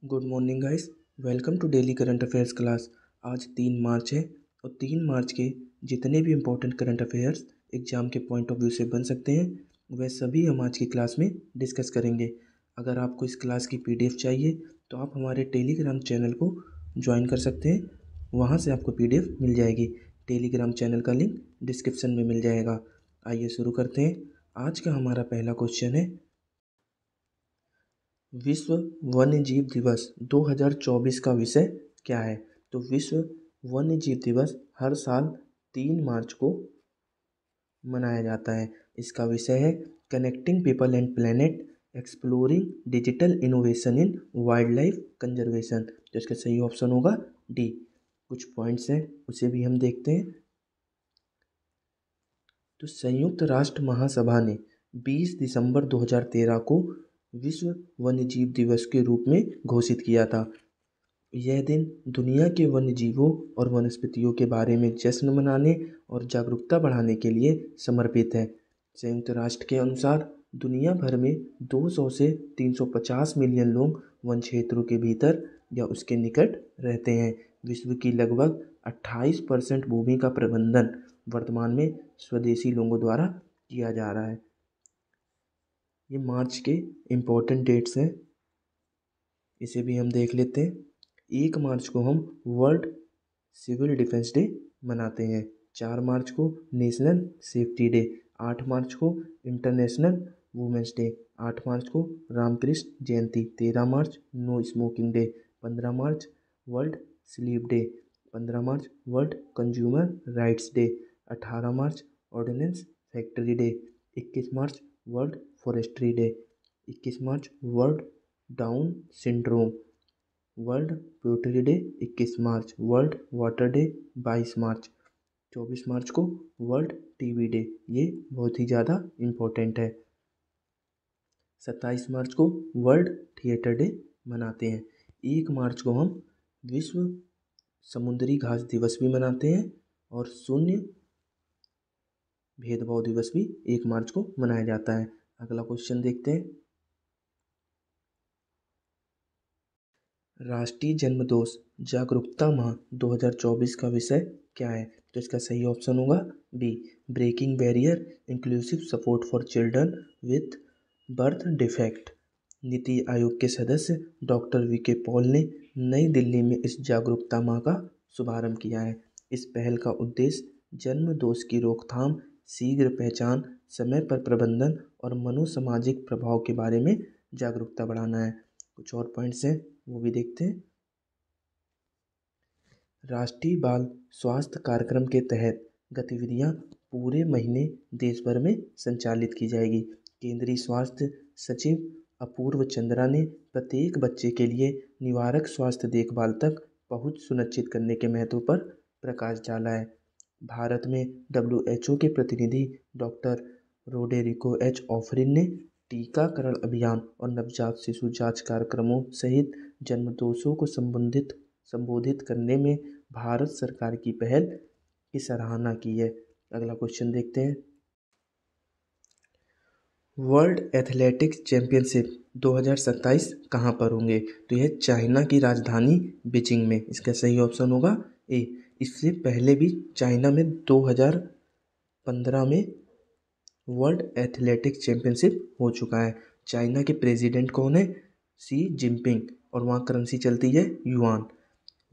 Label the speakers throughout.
Speaker 1: Good morning guys. Welcome to daily current affairs class. आज 3 मार्च है और 3 मार्च के जितने भी इम्पोर्टेंट करंट अफेयर्स एग्ज़ाम के पॉइंट ऑफ व्यू से बन सकते हैं वह सभी हम आज की क्लास में डिस्कस करेंगे। अगर आपको इस क्लास की पीडीएफ चाहिए तो आप हमारे टेलीग्राम चैनल को ज्वाइन कर सकते हैं, वहाँ से आपको पीडीएफ मिल जाएगी। टेलीग्राम चैनल का लिंक डिस्क्रिप्शन में मिल जाएगा। आइए शुरू करते हैं। आज का हमारा पहला क्वेश्चन है, विश्व वन्यजीव दिवस 2024 का विषय क्या है। तो विश्व वन्यजीव दिवस हर साल 3 मार्च को मनाया जाता है। इसका विषय है connecting people and planet, exploring digital innovation in wild life conservation. तो इसका सही ऑप्शन होगा डी। कुछ पॉइंट्स हैं उसे भी हम देखते हैं। तो संयुक्त राष्ट्र महासभा ने 20 दिसंबर 2013 को विश्व वन्यजीव दिवस के रूप में घोषित किया था। यह दिन दुनिया के वन्यजीवों और वनस्पतियों के बारे में जश्न मनाने और जागरूकता बढ़ाने के लिए समर्पित है। संयुक्त राष्ट्र के अनुसार दुनिया भर में 200 से 350 मिलियन लोग वन क्षेत्रों के भीतर या उसके निकट रहते हैं। विश्व की लगभग 28% भूमि का प्रबंधन वर्तमान में स्वदेशी लोगों द्वारा किया जा रहा है। ये मार्च के इम्पोर्टेंट डेट्स हैं, इसे भी हम देख लेते हैं। 1 मार्च को हम वर्ल्ड सिविल डिफेंस डे मनाते हैं। 4 मार्च को नेशनल सेफ्टी डे। 8 मार्च को इंटरनेशनल वुमेंस डे। 8 मार्च को Ramakrishna Jayanti. 13 March no smoking day. 15 March world sleep day. 15 March world consumer rights day. 18 March ordnance factory day. 21 March world forestry day. 21 March world down syndrome world poetry day. 21 March world water day. 22 March 24 March को world TB day. ये बहुत ही ज़्यादा important है। 27 मार्च को world theatre day मनाते हैं। 1 मार्च को हम विश्व समुद्री घास दिवस भी मनाते हैं और शून्य भेदभाव दिवस भी 1 मार्च को मनाया जाता है। अगला क्वेश्चन देखते हैं। राष्ट्रीय जन्म दोष जागरूकता माह 2024 का विषय क्या है। तो इसका सही ऑप्शन होगा B, breaking barrier inclusive support for children with birth defect. NITI Aayog के सदस्य डॉक्टर वी.के. पॉल ने नई दिल्ली में इस जागरूकता माह का शुभारंभ किया है। इस पहल का उद्देश्य जन्म दोष की रोकथाम, शीघ्र पहचान, समय पर प्रबंधन और मनोसामाजिक प्रभाव के बारे में जागरूकता बढ़ाना है। कुछ और पॉइंट्स हैं वो भी देखते हैं। राष्ट्रीय बाल स्वास्थ्य कार्यक्रम के तहत गतिविधियां पूरे महीने देश भर में संचालित की जाएगी। केंद्रीय स्वास्थ्य सचिव अपूर्व चंद्रा ने प्रत्येक बच्चे के लिए निवारक स्वास्थ्य देखभाल तक पहुंच सुनिश्चित करने के महत्व पर प्रकाश डाला है। भारत में WHO के प्रतिनिधि डॉक्टर रोडेरिको एच ऑफरिन ने टीकाकरण अभियान और नवजात शिशु जांच कार्यक्रमों सहित जन्म दोषों को संबोधित करने में भारत सरकार की पहल की सराहना की है। अगला क्वेश्चन देखते हैं। वर्ल्ड एथलेटिक्स चैंपियनशिप 2027 कहाँ पर होंगे। तो यह चाइना की राजधानी बीजिंग में। इसका सही ऑप्शन होगा ए। इससे पहले भी चाइना में 2015 में वर्ल्ड एथलेटिक्स चैंपियनशिप हो चुका है। चाइना के प्रेसिडेंट कौन है, शी जिनपिंग, और वहाँ करेंसी चलती है युआन।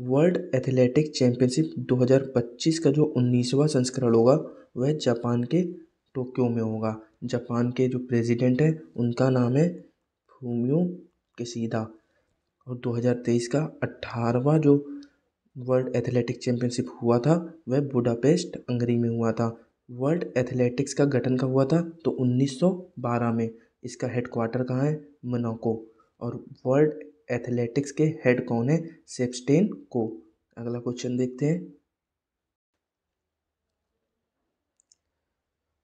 Speaker 1: वर्ल्ड एथलेटिक्स चैंपियनशिप 2025 का जो 19वां संस्करण होगा वह जापान के टोक्यो में होगा। जापान के जो प्रेसिडेंट हैं उनका नाम है फूमियो किशिदा। और 2023 का 18वां जो वर्ल्ड एथलेटिक्स चैंपियनशिप हुआ था वह बुडापेस्ट हंगरी में हुआ था। वर्ल्ड एथलेटिक्स का गठन कब हुआ था तो 1912 में। इसका हेडक्वार्टर कहाँ है, मोनाको। और वर्ल्ड एथलेटिक्स के हेड कौन है, सेबस्टेन को। अगला क्वेश्चन देखते हैं।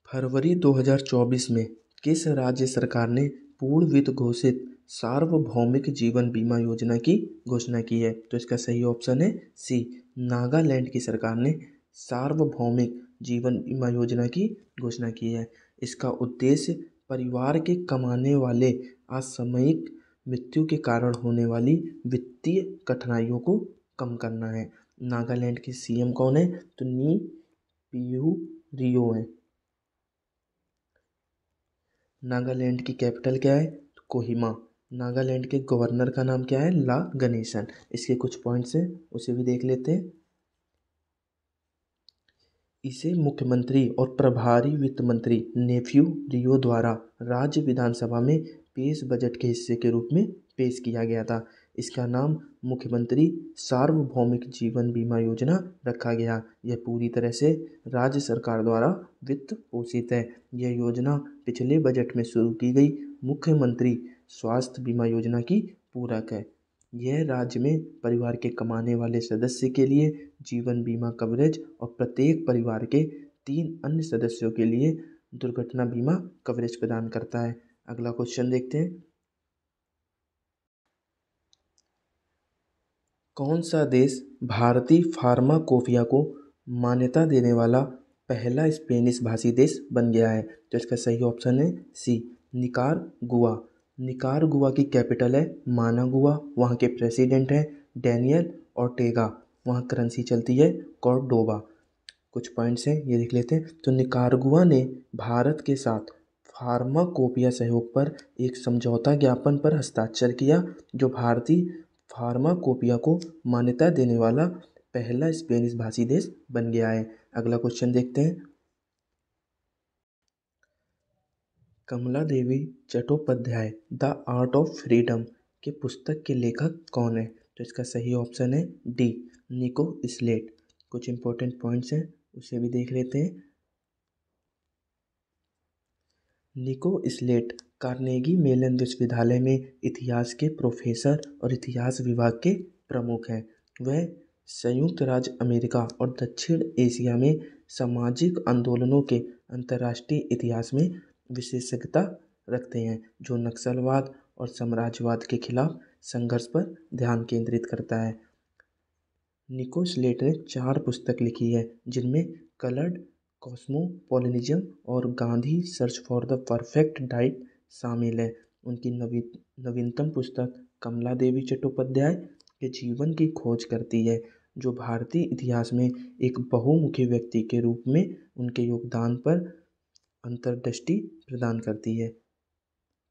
Speaker 1: फरवरी 2024 में किस राज्य सरकार ने पूर्ण वित्त घोषित सार्वभौमिक जीवन बीमा योजना की घोषणा की है। तो इसका सही ऑप्शन है सी, नागालैंड की सरकार ने सार्वभौमिक जीवन बीमा योजना की घोषणा की है। इसका उद्देश्य परिवार के कमाने वाले असामयिक मृत्यु के कारण होने वाली वित्तीय कठिनाइयों को कम करना है। नागालैंड के सीएम कौन है? तो नी पियू रियो है। नागालैंड की कैपिटल क्या है? तो कोहिमा। नागालैंड के गवर्नर का नाम क्या है? ला गणेशन। इसके कुछ पॉइंट्स हैं, उसे भी देख लेते हैं। इसे मुख्यमंत्री और प्रभारी वित्त मंत्री नेफ्यू रियो द्वारा राज्य विधानसभा में पेश बजट के हिस्से के रूप में पेश किया गया था। इसका नाम मुख्यमंत्री सार्वभौमिक जीवन बीमा योजना रखा गया। यह पूरी तरह से राज्य सरकार द्वारा वित्त पोषित है। यह योजना पिछले बजट में शुरू की गई मुख्यमंत्री स्वास्थ्य बीमा योजना की पूरक है। यह राज्य में परिवार के कमाने वाले सदस्य के लिए जीवन बीमा कवरेज और प्रत्येक परिवार के 3 अन्य सदस्यों के लिए दुर्घटना बीमा कवरेज प्रदान करता है। अगला क्वेश्चन देखते हैं। कौन सा देश भारतीय फार्माकोपिया को मान्यता देने वाला पहला स्पेनिश भाषी देश बन गया है? तो इसका सही ऑप्शन है सी, निकारागुआ। निकारागुआ की कैपिटल है मानागुआ। वहाँ के प्रेसिडेंट हैं डैनियल ऑर्टेगा। वहाँ करेंसी चलती है कॉर्डोबा। कुछ पॉइंट्स हैं, ये देख लेते हैं। तो निकारागुआ ने भारत के साथ फार्माकोपिया सहयोग पर एक समझौता ज्ञापन पर हस्ताक्षर किया, जो भारतीय फार्माकोपिया को मान्यता देने वाला पहला स्पेनिश भाषी देश बन गया है। अगला क्वेश्चन देखते हैं। Kamala Devi Chattopadhyay the art of freedom के पुस्तक के लेखक कौन है? तो इसका सही ऑप्शन है डी, निको स्लेट। कुछ इंपॉर्टेंट पॉइंट्स हैं, उसे भी देख लेते हैं। निको स्लेट कार्नेगी मेलन विश्वविद्यालय में इतिहास के प्रोफेसर और इतिहास विभाग के प्रमुख हैं। वह संयुक्त राज्य अमेरिका और दक्षिण एशिया में सामाजिक आंदोलनों के अंतर्राष्ट्रीय इतिहास में विशेषज्ञता रखते हैं, जो नक्सलवाद और साम्राज्यवाद के खिलाफ संघर्ष पर ध्यान केंद्रित करता है। निको स्लेट ने 4 पुस्तक लिखी है, जिनमें कलर्ड कॉस्मोपॉलिनिज्म और Gandhi search for the perfect diet शामिल है। उनकी नवीनतम पुस्तक कमला देवी चट्टोपाध्याय के जीवन की खोज करती है, जो भारतीय इतिहास में एक बहुमुखी व्यक्ति के रूप में उनके योगदान पर अंतर्दृष्टि प्रदान करती है।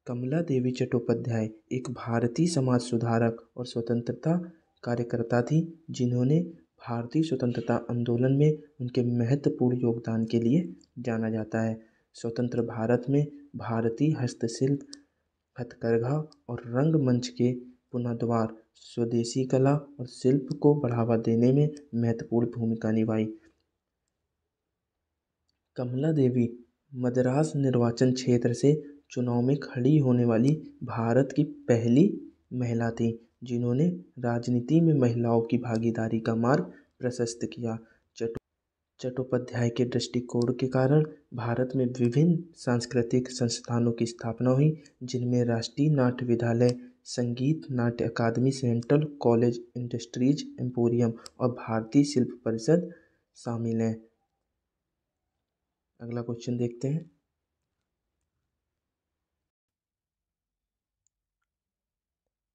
Speaker 1: कमला देवी चट्टोपाध्याय एक भारतीय समाज सुधारक और स्वतंत्रता कार्यकर्ता थी, जिन्होंने भारतीय स्वतंत्रता आंदोलन में उनके महत्वपूर्ण योगदान के लिए जाना जाता है। स्वतंत्र भारत में भारतीय हस्तशिल्प, हथकरघा और रंगमंच के पुनरुद्धार, स्वदेशी कला और शिल्प को बढ़ावा देने में महत्वपूर्ण भूमिका निभाई। कमला देवी मद्रास निर्वाचन क्षेत्र से चुनाव में खड़ी होने वाली भारत की पहली महिला थी, जिन्होंने राजनीति में महिलाओं की भागीदारी का मार्ग प्रशस्त किया। चट्टोपाध्याय के दृष्टिकोण के कारण भारत में विभिन्न सांस्कृतिक संस्थानों की स्थापना हुई, जिनमें राष्ट्रीय नाट्य विद्यालय, संगीत नाट्य अकादमी, सेंट्रल कॉलेज, इंडस्ट्रीज एम्पोरियम और भारतीय शिल्प परिषद शामिल हैं। अगला क्वेश्चन देखते हैं।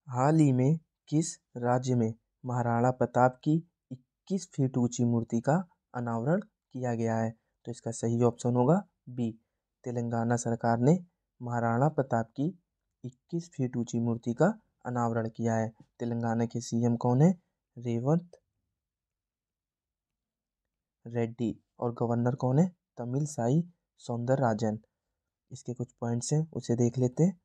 Speaker 1: हाल ही में किस राज्य में महाराणा प्रताप की 21 फीट ऊंची मूर्ति का अनावरण किया गया है? तो इसका सही ऑप्शन होगा बी, तेलंगाना सरकार ने महाराणा प्रताप की 21 फीट ऊंची मूर्ति का अनावरण किया है। तेलंगाना के सीएम कौन है? रेवंत रेड्डी। और गवर्नर कौन है? तमिलसाई सौंदरराजन। इसके कुछ पॉइंट्स हैं, उसे देख लेते हैं।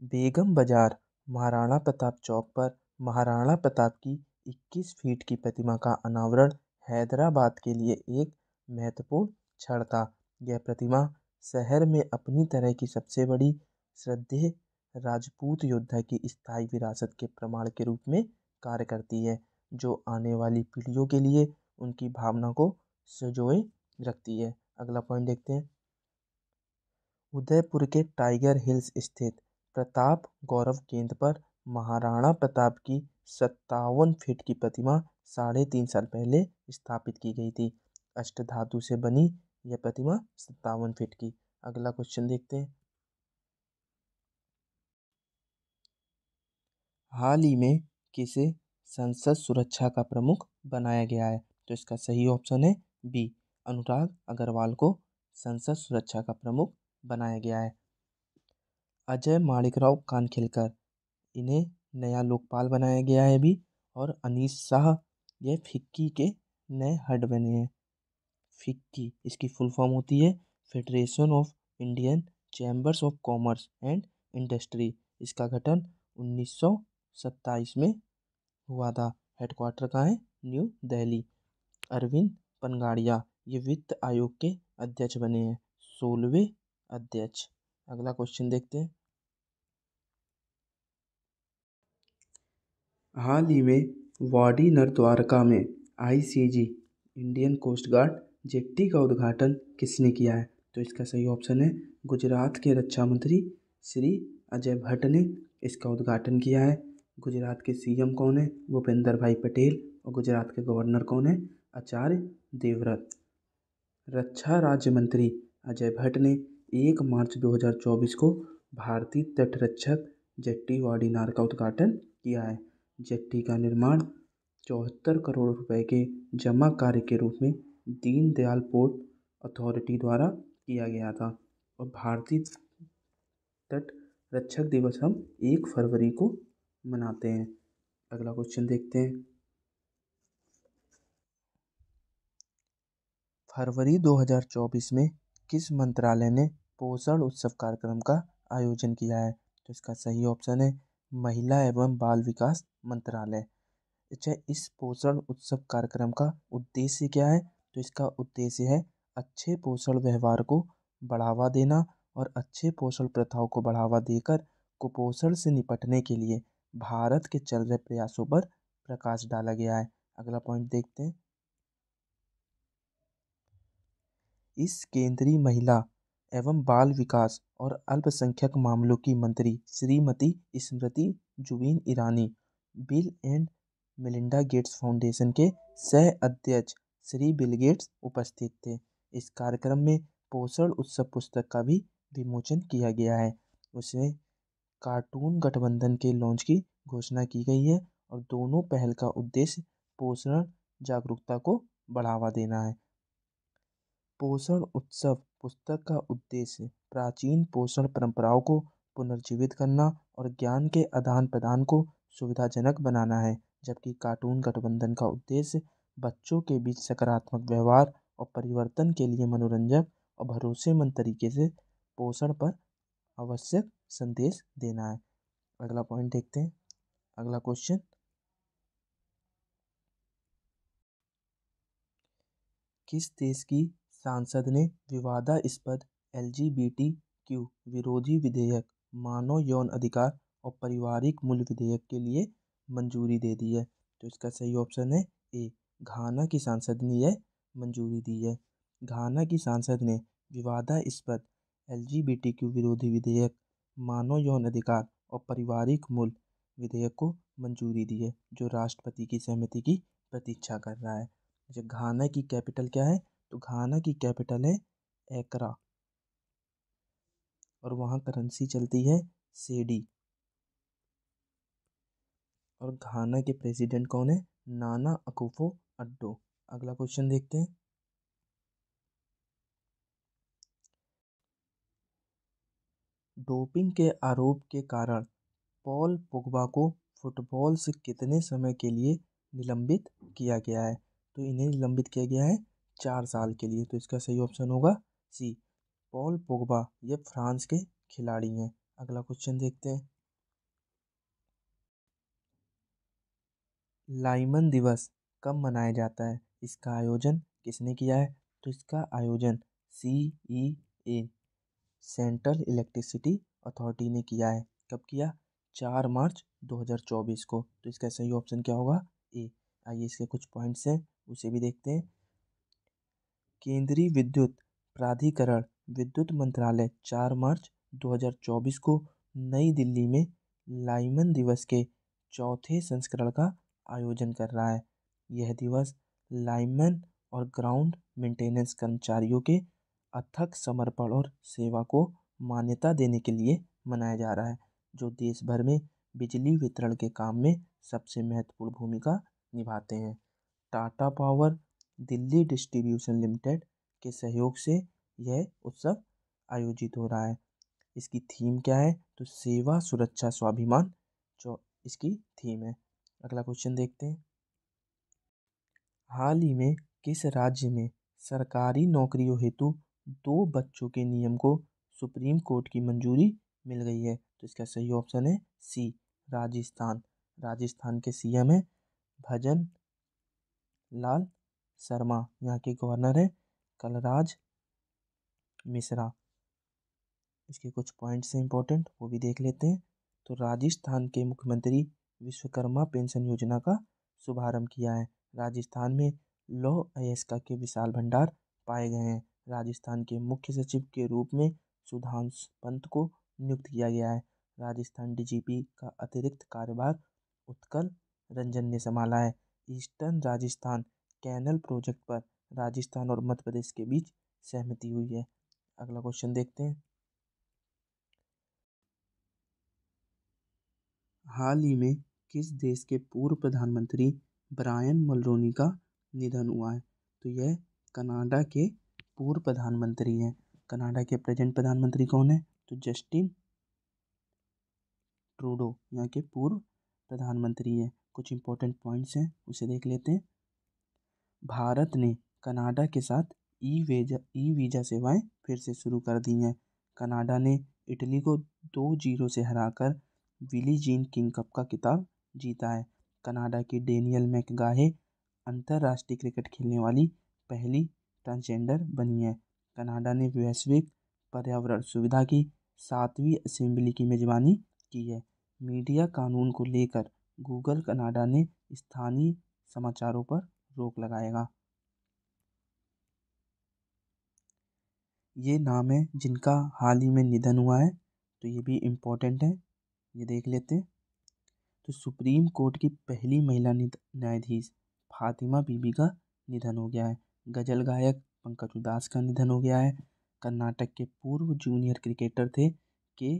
Speaker 1: बेगम बाजार महाराणा प्रताप चौक पर महाराणा प्रताप की 21 फीट की प्रतिमा का अनावरण हैदराबाद के लिए एक महत्वपूर्ण क्षण था। यह प्रतिमा शहर में अपनी तरह की सबसे बड़ी श्रद्धेय राजपूत योद्धा की स्थायी विरासत के प्रमाण के रूप में कार्य करती है, जो आने वाली पीढ़ियों के लिए उनकी भावना को संजोए रखती है। अगला पॉइंट देखते हैं। उदयपुर के टाइगर हिल्स स्थित प्रताप गौरव केंद्र पर महाराणा प्रताप की 57 फीट की प्रतिमा 3.5 साल पहले स्थापित की गई थी। अष्टधातु से बनी यह प्रतिमा 57 फीट की। अगला क्वेश्चन देखते हैं। हाल ही में किसे संसद सुरक्षा का प्रमुख बनाया गया है? तो इसका सही ऑप्शन है बी, अनुराग अग्रवाल को संसद सुरक्षा का प्रमुख बनाया गया है। अजय माणिकराव कानखिलकर, इन्हें नया लोकपाल बनाया गया है अभी। और अनीश शाह, ये फिक्की के नए हेड बने हैं। फिक्की इसकी फुल फॉर्म होती है federation of Indian chambers of commerce and industry. इसका गठन 1927 में हुआ था। हेडक्वार्टर कहाँ है? न्यू दिल्ली। अरविंद पनगाड़िया, ये वित्त आयोग के अध्यक्ष बने हैं, 16वें अध्यक्ष। अगला क्वेश्चन देखते हैं। हाल ही में वाडी नरद्वारका में ICG Indian coast guard jetty का उद्घाटन किसने किया है? तो इसका सही ऑप्शन है गुजरात के रक्षा मंत्री श्री अजय भट्ट ने इसका उद्घाटन किया है। गुजरात के सीएम कौन है? भूपेंद्र भाई पटेल। और गुजरात के गवर्नर कौन है? आचार्य देवव्रत। रक्षा राज्य मंत्री अजय भट्ट ने 1 मार्च 2024 को भारतीय तटरक्षक जेट्टी वाडीनार का उद्घाटन किया है। जेट्टी का निर्माण 74 करोड़ रुपए के जमा कार्य के रूप में दीनदयाल पोर्ट अथॉरिटी द्वारा किया गया था। और भारतीय तट रक्षक दिवस हम 1 फरवरी को मनाते हैं। अगला क्वेश्चन देखते हैं। फरवरी 2024 में किस मंत्रालय ने पोषण उत्सव कार्यक्रम का आयोजन किया है? तो इसका सही ऑप्शन है महिला एवं बाल विकास मंत्रालय। अच्छा, इस पोषण उत्सव कार्यक्रम का उद्देश्य क्या है? तो इसका उद्देश्य है अच्छे पोषण व्यवहार को बढ़ावा देना और अच्छे पोषण प्रथाओं को बढ़ावा देकर कुपोषण से निपटने के लिए भारत के चल रहे प्रयासों पर प्रकाश डाला गया है। अगला पॉइंट देखते हैं। इस केंद्रीय महिला एवं बाल विकास और अल्पसंख्यक मामलों की मंत्री Shrimati Smriti Zubin Irani bill and Melinda Gates foundation के सह अध्यक्ष श्री बिल गेट्स उपस्थित थे। इस कार्यक्रम में पोषण उत्सव पुस्तक का भी विमोचन किया गया है। उसमें कार्टून गठबंधन के लॉन्च की घोषणा की गई है और दोनों पहल का उद्देश्य पोषण जागरूकता को बढ़ावा देना है। पोषण उत्सव पुस्तक का उद्देश्य प्राचीन पोषण परंपराओं को पुनर्जीवित करना और ज्ञान के आदान प्रदान को सुविधाजनक बनाना है, जबकि कार्टून गठबंधन का उद्देश्य बच्चों के बीच सकारात्मक व्यवहार और परिवर्तन के लिए मनोरंजक और भरोसेमंद तरीके से पोषण पर आवश्यक संदेश देना है। अगला पॉइंट देखते हैं। अगला क्वेश्चन, किस देश की सांसद ने विवादास्पद एलजीबीटीक्यू विरोधी विधेयक, मानव यौन अधिकार और पारिवारिक मूल्य विधेयक के लिए मंजूरी दे दी है? तो इसका सही ऑप्शन है ए, घाना की सांसद ने यह मंजूरी दी है। घाना की सांसद ने विवादास्पद एलजीबीटीक्यू विरोधी विधेयक, मानव यौन अधिकार और पारिवारिक मूल्य विधेयक को मंजूरी दी है, जो राष्ट्रपति की सहमति की प्रतीक्षा कर रहा है। अच्छा, घाना की कैपिटल क्या है? तो घाना की कैपिटल है एकरा और वहाँ करेंसी चलती है सेडी। और घाना के प्रेसिडेंट कौन है? नाना अकुफो अड्डो। अगला क्वेश्चन देखते हैं। डोपिंग के आरोप के कारण पॉल पोगबा को फुटबॉल से कितने समय के लिए निलंबित किया गया है? तो इन्हें निलंबित किया गया है 4 साल के लिए। तो इसका सही ऑप्शन होगा सी, पॉल पोगबा ये फ्रांस के खिलाड़ी हैं। अगला क्वेश्चन देखते हैं। लाइमन दिवस कब मनाया जाता है? इसका आयोजन किसने किया है? तो इसका आयोजन CEA सेंट्रल इलेक्ट्रिसिटी अथॉरिटी ने किया है। कब किया? 4 मार्च 2024 को। तो इसका सही ऑप्शन क्या होगा? ए। आइए इसके कुछ पॉइंट्स हैं उसे भी देखते हैं। केंद्रीय विद्युत प्राधिकरण विद्युत मंत्रालय 4 मार्च 2024 को नई दिल्ली में लाइमन दिवस के चौथे संस्करण का आयोजन कर रहा है। यह दिवस लाइमन और ग्राउंड मेंटेनेंस कर्मचारियों के अथक समर्पण और सेवा को मान्यता देने के लिए मनाया जा रहा है, जो देश भर में बिजली वितरण के काम में सबसे महत्वपूर्ण भूमिका निभाते हैं। Tata power Delhi distribution limited के सहयोग से यह उत्सव आयोजित हो रहा है। इसकी थीम क्या है? तो सेवा सुरक्षा स्वाभिमान जो इसकी थीम है। अगला क्वेश्चन देखते हैं। हाल ही में किस राज्य में सरकारी नौकरियों हेतु 2 बच्चों के नियम को सुप्रीम कोर्ट की मंजूरी मिल गई है? तो इसका सही ऑप्शन है सी, राजस्थान। राजस्थान के सीएम है भजन लाल शर्मा। यहाँ के गवर्नर है कलराज मिश्रा। इसके कुछ पॉइंट्स हैं इंपॉर्टेंट, वो भी देख लेते हैं। तो राजस्थान के मुख्यमंत्री विश्वकर्मा पेंशन योजना का शुभारंभ किया है। राजस्थान में लौह अयस्क के विशाल भंडार पाए गए हैं। राजस्थान के मुख्य सचिव के रूप में सुधांशु पंत को नियुक्त किया गया है। राजस्थान डीजीपी का अतिरिक्त कार्यभार उत्कल रंजन ने संभाला है। ईस्टर्न राजस्थान कैनल प्रोजेक्ट पर राजस्थान और मध्य प्रदेश के बीच सहमति हुई है। अगला क्वेश्चन देखते हैं। हाल ही में किस देश के पूर्व प्रधानमंत्री ब्रायन मल्रोनी का निधन हुआ है? तो यह कनाडा के पूर्व प्रधानमंत्री हैं। कनाडा के प्रेजेंट प्रधानमंत्री कौन है? तो जस्टिन ट्रूडो यहाँ के पूर्व प्रधानमंत्री हैं। कुछ इंपॉर्टेंट पॉइंट्स हैं, उसे देख लेते हैं। भारत ने कनाडा के साथ ई वीज़ा सेवाएं फिर से शुरू कर दी हैं। कनाडा ने इटली को 2-0 से हराकर बिली जीन किंग कप का खिताब जीता है। कनाडा की डेनियल मैकगाहे अंतर्राष्ट्रीय क्रिकेट खेलने वाली पहली ट्रांसजेंडर बनी है। कनाडा ने वैश्विक पर्यावरण सुविधा की 7वीं असेंबली की मेजबानी की है। मीडिया कानून को लेकर गूगल कनाडा ने स्थानीय समाचारों पर रोक लगाएगा। ये नाम है जिनका हाल ही में निधन हुआ है, तो ये भी इम्पोर्टेंट है, ये देख लेते हैं। तो सुप्रीम कोर्ट की पहली महिला न्यायाधीश फातिमा बीबी का निधन हो गया है। गजल गायक पंकज उदास का निधन हो गया है। कर्नाटक के पूर्व जूनियर क्रिकेटर थे के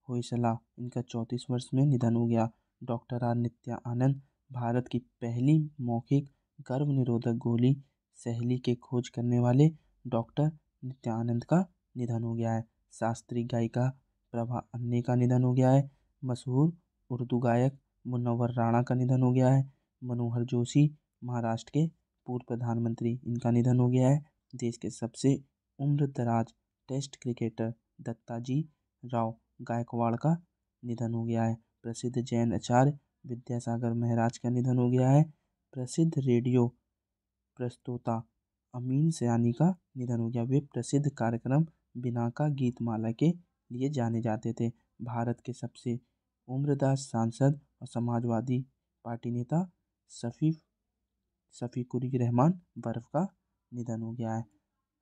Speaker 1: होयसला, इनका 34 वर्ष में निधन हो गया। डॉक्टर आर नित्या आनंद भारत की पहली मौखिक गर्भ निरोधक गोली सहेली के खोज करने वाले डॉक्टर नित्यानंद का निधन हो गया है। शास्त्रीय गायिका प्रभा अन्ने का निधन हो गया है। मशहूर उर्दू गायक मुनव्वर राणा का निधन हो गया है। मनोहर जोशी महाराष्ट्र के पूर्व प्रधानमंत्री, इनका निधन हो गया है। देश के सबसे उम्रदराज टेस्ट क्रिकेटर दत्ताजी राव गायकवाड़ का निधन हो गया है। प्रसिद्ध जैन आचार्य विद्यासागर महाराज का निधन हो गया है। प्रसिद्ध रेडियो प्रस्तोता अमीन सयानी का निधन हो गया। वे प्रसिद्ध कार्यक्रम बिनाका गीतमाला के लिए जाने जाते थे। भारत के सबसे उम्रदराज सांसद और समाजवादी पार्टी नेता शफीकुर रहमान बर्फ का निधन हो गया है।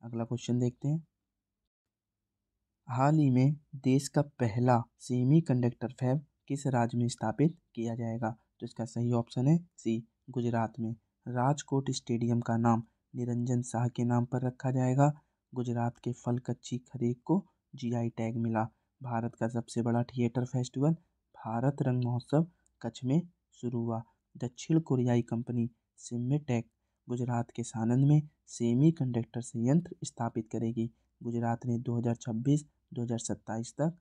Speaker 1: अगला क्वेश्चन देखते हैं। हाल ही में देश का पहला सेमीकंडक्टर फैब किस राज्य में स्थापित किया जाएगा? तो इसका सही ऑप्शन है सी, गुजरात में। राजकोट स्टेडियम का नाम निरंजन शाह के नाम पर रखा जाएगा। गुजरात के फल कच्ची खरीक को जीआई टैग मिला। भारत का सबसे बड़ा थिएटर फेस्टिवल भारत रंग महोत्सव कच्छ में शुरू हुआ। दक्षिण कोरियाई कंपनी सिम्मेटेक गुजरात के सानंद में सेमीकंडक्टर संयंत्र स्थापित करेगी। गुजरात ने 2026-2027 तक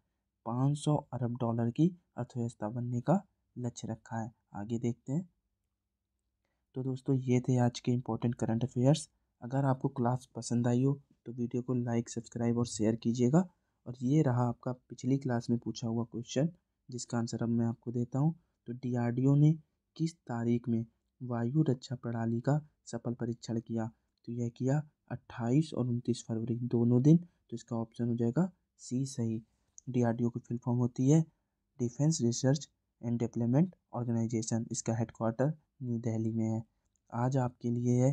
Speaker 1: 500 अरब डॉलर की अर्थव्यवस्था बनने का लक्ष्य रखा है। आगे देखते हैं। तो दोस्तों ये थे आज के इम्पोर्टेंट करंट अफेयर्स। अगर आपको क्लास पसंद आई हो तो वीडियो को लाइक, सब्सक्राइब और शेयर कीजिएगा। और ये रहा आपका पिछली क्लास में पूछा हुआ क्वेश्चन, जिसका आंसर अब मैं आपको देता हूँ। तो डीआरडीओ ने किस तारीख में वायु रक्षा प्रणाली का सफल परीक्षण किया? तो यह किया 28 और 29 फरवरी दोनों दिन। तो इसका ऑप्शन हो जाएगा सी सही। डीआरडीओ की फुल फॉर्म होती है defence research and development organisation. इसका हेडक्वार्टर न्यू दिल्ली में है। आज आपके लिए है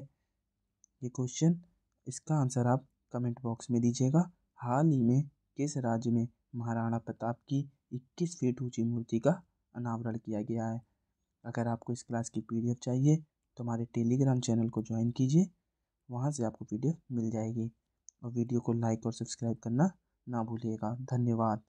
Speaker 1: ये क्वेश्चन, इसका आंसर आप कमेंट बॉक्स में दीजिएगा। हाल ही में किस राज्य में महाराणा प्रताप की 21 फीट ऊंची मूर्ति का अनावरण किया गया है? अगर आपको इस क्लास की पीडीएफ चाहिए तो हमारे टेलीग्राम चैनल को ज्वाइन कीजिए, वहाँ से आपको पीडीएफ मिल जाएगी। और वीडियो को लाइक और सब्सक्राइब करना ना भूलिएगा। धन्यवाद।